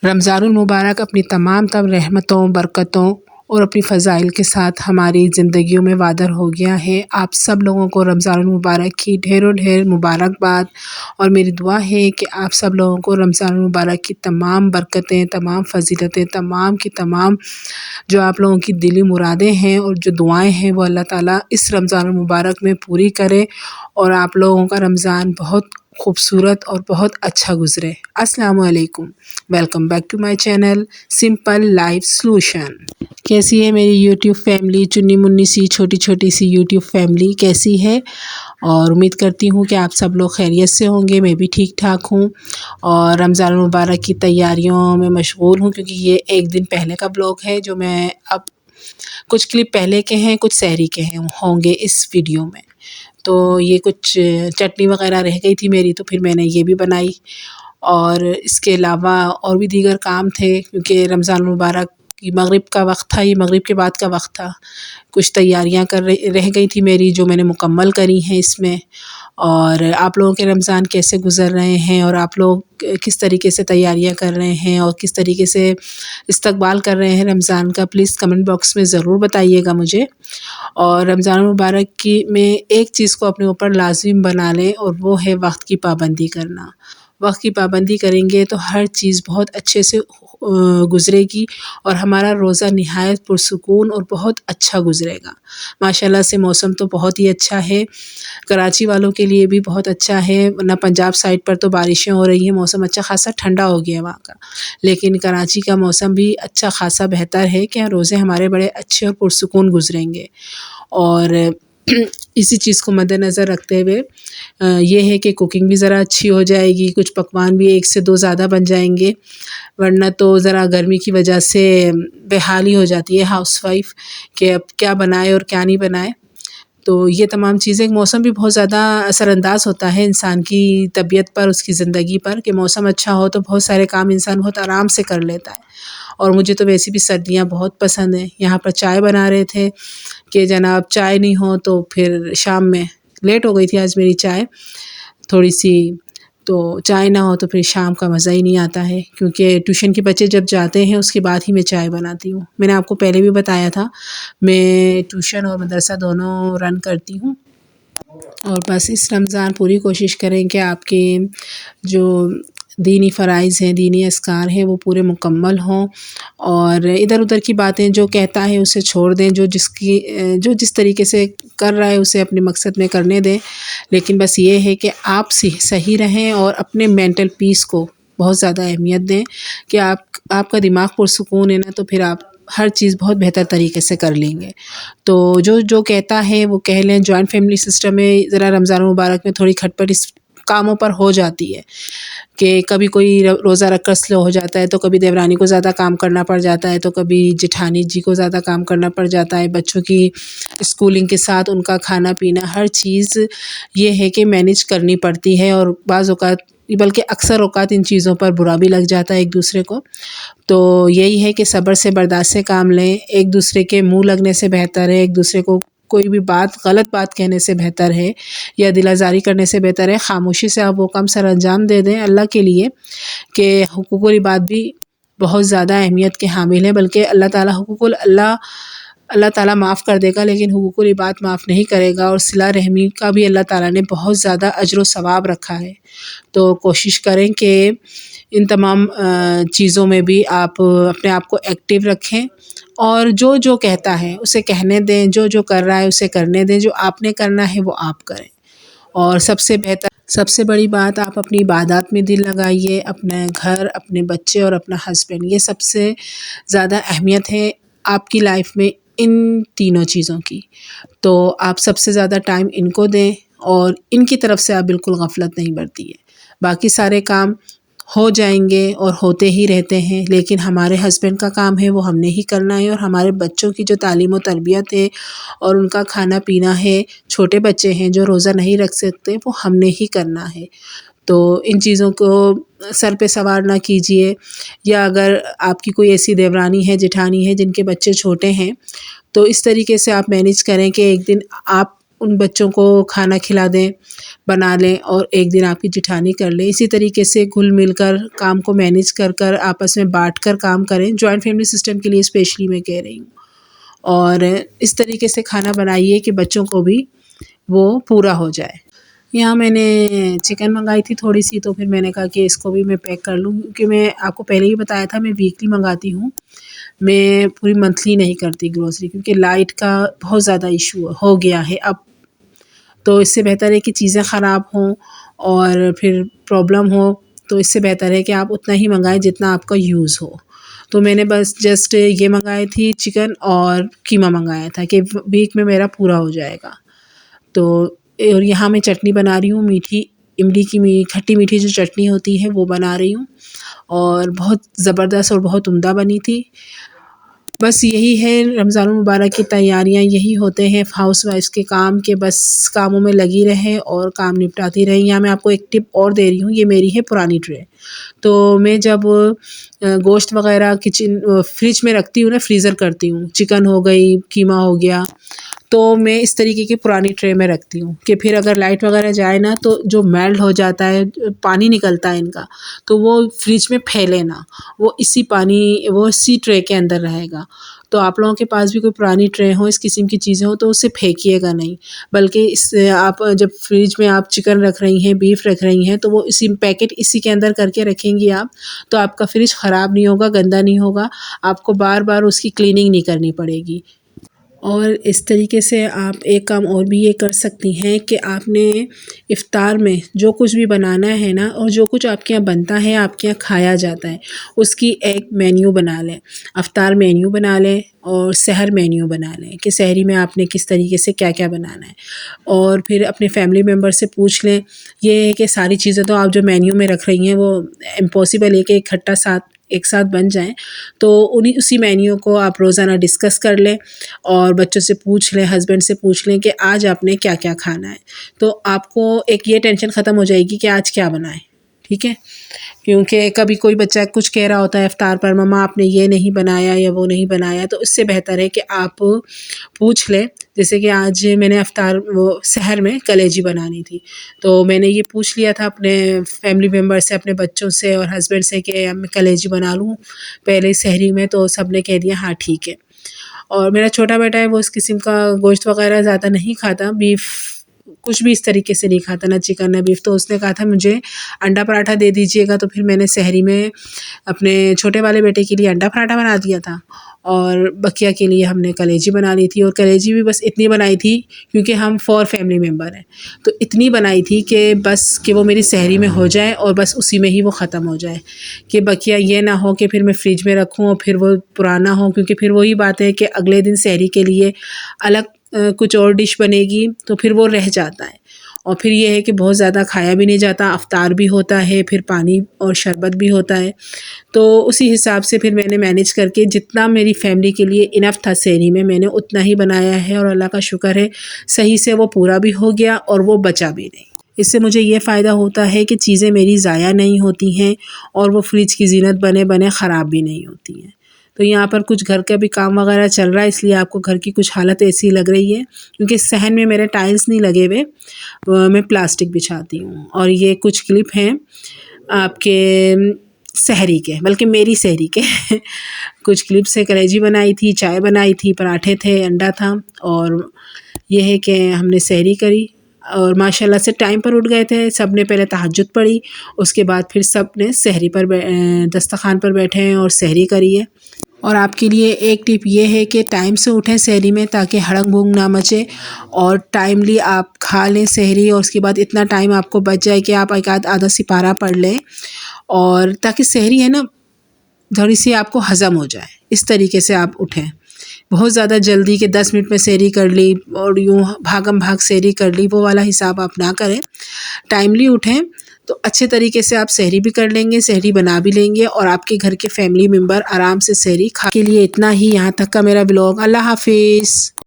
रमज़ानुल मुबारक अपनी तमाम रहमतों, बरकतों और अपनी फ़ज़ाइल के साथ हमारी ज़िंदगियों में वादर हो गया है। आप सब लोगों को रमज़ानुल मुबारक की ढेरों ढेर मुबारकबाद और मेरी दुआ है कि आप सब लोगों को रमज़ानुल मुबारक की तमाम बरकतें, तमाम फ़ज़ीलतें, तमाम की तमाम जो आप लोगों की दिली मुरादें हैं और जो दुआएँ हैं वो अल्लाह ताला इस रमज़ानुल मुबारक में पूरी करे और आप लोगों का रमज़ान बहुत खूबसूरत और बहुत अच्छा गुज़रे। अस्सलामु अलैकुम। Welcome back to my channel simple life solution. कैसी है मेरी यूट्यूब फैमिली, चुन्नी मुन्नी सी छोटी छोटी सी यूट्यूब फैमिली कैसी है? और उम्मीद करती हूँ कि आप सब लोग खैरियत से होंगे। मैं भी ठीक ठाक हूँ और रमज़ान मुबारक की तैयारियों में मशगूल हूँ, क्योंकि ये एक दिन पहले का ब्लॉग है जो मैं अब कुछ क्लिप पहले के हैं, कुछ सहरी के हैं होंगे इस वीडियो में। तो ये कुछ चटनी वगैरह रह गई थी मेरी, तो फिर मैंने ये भी बनाई और इसके अलावा और भी दीगर काम थे, क्योंकि रमज़ान मुबारक की मगरिब का वक्त था, ये मगरिब के बाद का वक्त था। कुछ तैयारियां रह गई थी मेरी जो मैंने मुकम्मल करी हैं इसमें। और आप लोगों के रमज़ान कैसे गुज़र रहे हैं और आप लोग किस तरीके से तैयारियां कर रहे हैं और किस तरीके से इस्तकबाल कर रहे हैं रमज़ान का, प्लीज़ कमेंट बॉक्स में ज़रूर बताइएगा मुझे। और रमज़ान मुबारक की में एक चीज़ को अपने ऊपर लाज़िम बना लें और वो है वक्त की पाबंदी करना। वक्त की पाबंदी करेंगे तो हर चीज़ बहुत अच्छे से गुज़रेगी और हमारा रोज़ा निहायत पुरसुकून और बहुत अच्छा गुज़रेगा। माशाल्लाह से मौसम तो बहुत ही अच्छा है, कराची वालों के लिए भी बहुत अच्छा है, वरना पंजाब साइड पर तो बारिशें हो रही हैं, मौसम अच्छा खासा ठंडा हो गया है वहाँ का। लेकिन कराची का मौसम भी अच्छा खासा बेहतर है कि रोज़े हमारे बड़े अच्छे और पुरसुकून गुज़रेंगे। और इसी चीज़ को मद्देनज़र रखते हुए ये है कि कुकिंग भी ज़रा अच्छी हो जाएगी, कुछ पकवान भी 1 से 2 ज़्यादा बन जाएंगे, वरना तो ज़रा गर्मी की वजह से बेहाली हो जाती है हाउसवाइफ़ कि अब क्या बनाए और क्या नहीं बनाए। तो ये तमाम चीज़ें, मौसम भी बहुत ज़्यादा असरअंदाज़ होता है इंसान की तबीयत पर, उसकी ज़िंदगी पर, कि मौसम अच्छा हो तो बहुत सारे काम इंसान बहुत आराम से कर लेता है। और मुझे तो वैसे भी सर्दियाँ बहुत पसंद हैं। यहाँ पर चाय बना रहे थे कि जनाब चाय नहीं हो, तो फिर शाम में लेट हो गई थी आज मेरी चाय थोड़ी सी, तो चाय ना हो तो फिर शाम का मज़ा ही नहीं आता है, क्योंकि ट्यूशन के बच्चे जब जाते हैं उसके बाद ही मैं चाय बनाती हूँ। मैंने आपको पहले भी बताया था मैं ट्यूशन और मदरसा दोनों रन करती हूँ। और बस इस रमज़ान पूरी कोशिश करें कि आपके जो दीनी फ़राइज़ हैं, दीनी अस्कार हैं, वो पूरे मुकम्मल हों और इधर-उधर की बातें जो कहता है उसे छोड़ दें, जो जिस तरीके से कर रहा है उसे अपने मकसद में करने दें। लेकिन बस ये है कि आप सही रहें और अपने मेंटल पीस को बहुत ज़्यादा अहमियत दें कि आपका दिमाग पुरसुकून है ना, तो फिर आप हर चीज़ बहुत बेहतर तरीके से कर लेंगे। तो जो कहता है वो कह लें। जॉइंट फैमिली सिस्टम में ज़रा रमज़ान मुबारक में थोड़ी खटपट इस कामों पर हो जाती है कि कभी कोई रोज़ा रखकर स्लो हो जाता है, तो कभी देवरानी को ज़्यादा काम करना पड़ जाता है, तो कभी जेठानी जी को ज़्यादा काम करना पड़ जाता है। बच्चों की स्कूलिंग के साथ उनका खाना पीना हर चीज़ ये है कि मैनेज करनी पड़ती है और बाज़ औक़ात, बल्कि अक्सर औक़ात इन चीज़ों पर बुरा भी लग जाता है एक दूसरे को। तो यही है कि सब्र से बर्दाश्त से काम लें। एक दूसरे के मुँह लगने से बेहतर है, एक दूसरे को कोई भी बात, गलत बात कहने से बेहतर है या दिल आज़ारी करने से बेहतर है ख़ामोशी से आप वो काम सर अंजाम दे दें अल्लाह के लिए, कि हुकूकुल इबाद भी बहुत ज़्यादा अहमियत के हामिल हैं। बल्कि अल्लाह ताला माफ़ कर देगा, लेकिन हुकूकुल इबाद माफ़ नहीं करेगा। और सिला रहमी का भी अल्लाह ताला ने बहुत ज़्यादा अजर व सवाब रखा है। तो कोशिश करें कि इन तमाम चीज़ों में भी आप अपने आप को एक्टिव रखें और जो कहता है उसे कहने दें, जो कर रहा है उसे करने दें, जो आपने करना है वो आप करें। और सबसे बड़ी बात, आप अपनी इबादत में दिल लगाइए, अपने घर, अपने बच्चे और अपना हस्बैंड, ये सबसे ज़्यादा अहमियत है आपकी लाइफ में इन तीनों चीज़ों की। तो आप सबसे ज़्यादा टाइम इनको दें और इनकी तरफ से आप बिल्कुल गफलत नहीं बरतिए। बाकी सारे काम हो जाएंगे और होते ही रहते हैं, लेकिन हमारे हस्बैंड का काम है वो हमने ही करना है, और हमारे बच्चों की जो तालीम और तरबियत है और उनका खाना पीना है, छोटे बच्चे हैं जो रोज़ा नहीं रख सकते, वो हमने ही करना है। तो इन चीज़ों को सर पे सवार ना कीजिए। या अगर आपकी कोई ऐसी देवरानी है, जेठानी है जिनके बच्चे छोटे हैं, तो इस तरीके से आप मैनेज करें कि एक दिन आप उन बच्चों को खाना खिला दें, बना लें और एक दिन आपकी जिठानी कर लें। इसी तरीके से घुल मिल कर काम को मैनेज कर आपस में बाँट कर काम करें। जॉइंट फैमिली सिस्टम के लिए स्पेशली मैं कह रही हूँ। और इस तरीके से खाना बनाइए कि बच्चों को भी वो पूरा हो जाए। यहाँ मैंने चिकन मंगाई थी थोड़ी-सी, तो फिर मैंने कहा कि इसको भी मैं पैक कर लूँ, क्योंकि मैं आपको पहले ही बताया था मैं वीकली मंगाती हूँ। मैं पूरी मंथली नहीं करती ग्रोसरी, क्योंकि लाइट का बहुत ज़्यादा इशू हो गया है अब। तो इससे बेहतर है कि चीज़ें ख़राब हों और फिर प्रॉब्लम हो, तो इससे बेहतर है कि आप उतना ही मंगाएँ जितना आपका यूज़ हो। तो मैंने बस जस्ट ये मंगाई थी चिकन और कीमा मंगाया था कि वीक में मेरा पूरा हो जाएगा। तो और यहाँ मैं चटनी बना रही हूँ, मीठी इमली की खट्टी मीठी जो चटनी होती है वो बना रही हूँ, और बहुत ज़बरदस्त और बहुत उम्दा बनी थी। बस यही है, रमज़ान मुबारक की तैयारियाँ यही होते हैं हाउसवाइफ़्स के काम, के बस कामों में लगी रहें और काम निपटाती रहें। यहाँ मैं आपको एक टिप और दे रही हूँ, ये मेरी है पुरानी ट्रे। तो मैं जब गोश्त वग़ैरह फ्रिज में रखती हूँ ना, फ्रीज़र करती हूँ, चिकन हो गई, कीमा हो गया, तो मैं इस तरीके की पुरानी ट्रे में रखती हूँ कि फिर अगर लाइट वग़ैरह जाए ना, तो जो मेल्ट हो जाता है, पानी निकलता है इनका, तो वो फ्रिज में फैले ना, वो इसी ट्रे के अंदर रहेगा। तो आप लोगों के पास भी कोई पुरानी ट्रे हो, इस किस्म की चीज़ें हो, तो उसे फेंकिएगा नहीं, बल्कि इससे आप जब फ्रिज में आप चिकन रख रही हैं, बीफ रख रही हैं, तो वो पैकेट इसी के अंदर करके रखेंगी आप, तो आपका फ्रिज ख़राब नहीं होगा, गंदा नहीं होगा, आपको बार-बार उसकी क्लीनिंग नहीं करनी पड़ेगी। और इस तरीके से आप एक काम और भी ये कर सकती हैं कि आपने इफ़्तार में जो कुछ भी बनाना है ना, और जो कुछ आपके यहाँ बनता है, आपके यहाँ खाया जाता है, उसकी एक मेन्यू बना लें। इफ़्तार मेन्यू बना लें और सहर मेन्यू बना लें कि सहरी में आपने किस तरीके से क्या-क्या बनाना है। और फिर अपने फैमिली मेम्बर से पूछ लें। ये है कि सारी चीज़ें तो आप जो मेन्यू में रख रही हैं वो इम्पॉसिबल है कि इकट्ठा एक साथ बन जाएँ। तो उसी मेन्यू को आप रोज़ाना डिस्कस कर लें और बच्चों से पूछ लें, हस्बैंड से पूछ लें कि आज आपने क्या-क्या खाना है। तो आपको एक ये टेंशन ख़त्म हो जाएगी कि आज क्या बनाएँ, ठीक है? क्योंकि कभी कोई बच्चा कुछ कह रहा होता है इफ़्तार पर, मम्मा आपने ये नहीं बनाया या वो नहीं बनाया, तो इससे बेहतर है कि आप पूछ लें। जैसे कि आज मैंने सहर में कलेजी बनानी थी, तो मैंने ये पूछ लिया था अपने फैमिली मेम्बर से, अपने बच्चों से और हस्बैंड से कि मैं कलेजी बना लूँ पहले सहरी में, तो सब ने कह दिया हाँ ठीक है। और मेरा छोटा बेटा है, वो इस किस्म का गोश्त वग़ैरह ज़्यादा नहीं खाता, बीफ कुछ भी इस तरीके से नहीं खाता, ना चिकन ना बीफ, तो उसने कहा था मुझे अंडा पराठा दे दीजिएगा, तो फिर मैंने सहरी में अपने छोटे वाले बेटे के लिए अंडा पराठा बना दिया था और बकिया के लिए हमने कलेजी बना ली थी। और कलेजी भी बस इतनी बनाई थी क्योंकि हम 4 फैमिली मेम्बर हैं, तो इतनी बनाई थी कि बस कि वो मेरी सहरी में हो जाए और बस उसी में ही वो ख़त्म हो जाए, कि बकिया ये ना हो कि फिर मैं फ्रिज में रखूँ और फिर वो पुराना हो, क्योंकि फिर वही बात है कि अगले दिन सहरी के लिए अलग कुछ और डिश बनेगी, तो फिर वो रह जाता है। और फिर ये है कि बहुत ज़्यादा खाया भी नहीं जाता, इफ़्तार भी होता है, फिर पानी और शरबत भी होता है। तो उसी हिसाब से फिर मैंने मैनेज करके जितना मेरी फैमिली के लिए इनफ़ था सहरी में, मैंने उतना ही बनाया है और अल्लाह का शुक्र है सही से वो पूरा भी हो गया और वो बचा भी नहीं। इससे मुझे ये फ़ायदा होता है कि चीज़ें मेरी ज़ाया नहीं होती हैं और वो फ्रिज की ज़ीनत बने-बने ख़राब भी नहीं होती हैं। तो यहाँ पर कुछ घर का भी काम वगैरह चल रहा है, इसलिए आपको घर की कुछ हालत ऐसी लग रही है, क्योंकि सहन में मेरे टाइल्स नहीं लगे हुए, मैं प्लास्टिक बिछाती हूँ। और ये कुछ क्लिप हैं आपके सहरी के, बल्कि मेरी सहरी के कुछ क्लिप्स है। कलेजी बनाई थी, चाय बनाई थी, पराठे थे, अंडा था, और ये है कि हमने सहरी करी और माशाल्लाह से टाइम पर उठ गए थे। सब ने पहले तहज्जुद पढ़ी, उसके बाद फिर सब ने सहरी पर दस्तरख़्वान पर बैठे हैं और सहरी करी है। और आपके लिए एक टिप ये है कि टाइम से उठें सहरी में, ताकि हड़ंग-भुंग ना मचे और टाइमली आप खा लें सहरी, और उसके बाद इतना टाइम आपको बच जाए कि आप एक आधा सिपारा पढ़ लें, और ताकि सहरी है ना थोड़ी-सी आपको हज़म हो जाए, इस तरीके से आप उठें। बहुत ज़्यादा जल्दी के 10 मिनट में सहरी कर ली और यूँ भागम-भाग सहरी कर ली, वो वाला हिसाब आप ना करें। टाइमली उठें तो अच्छे तरीके से आप सहरी भी कर लेंगे, सहरी बना भी लेंगे और आपके घर के फैमिली मेम्बर आराम से सहरी खा के लिए। इतना ही यहाँ तक का मेरा व्लॉग। अल्लाह हाफ़िज़।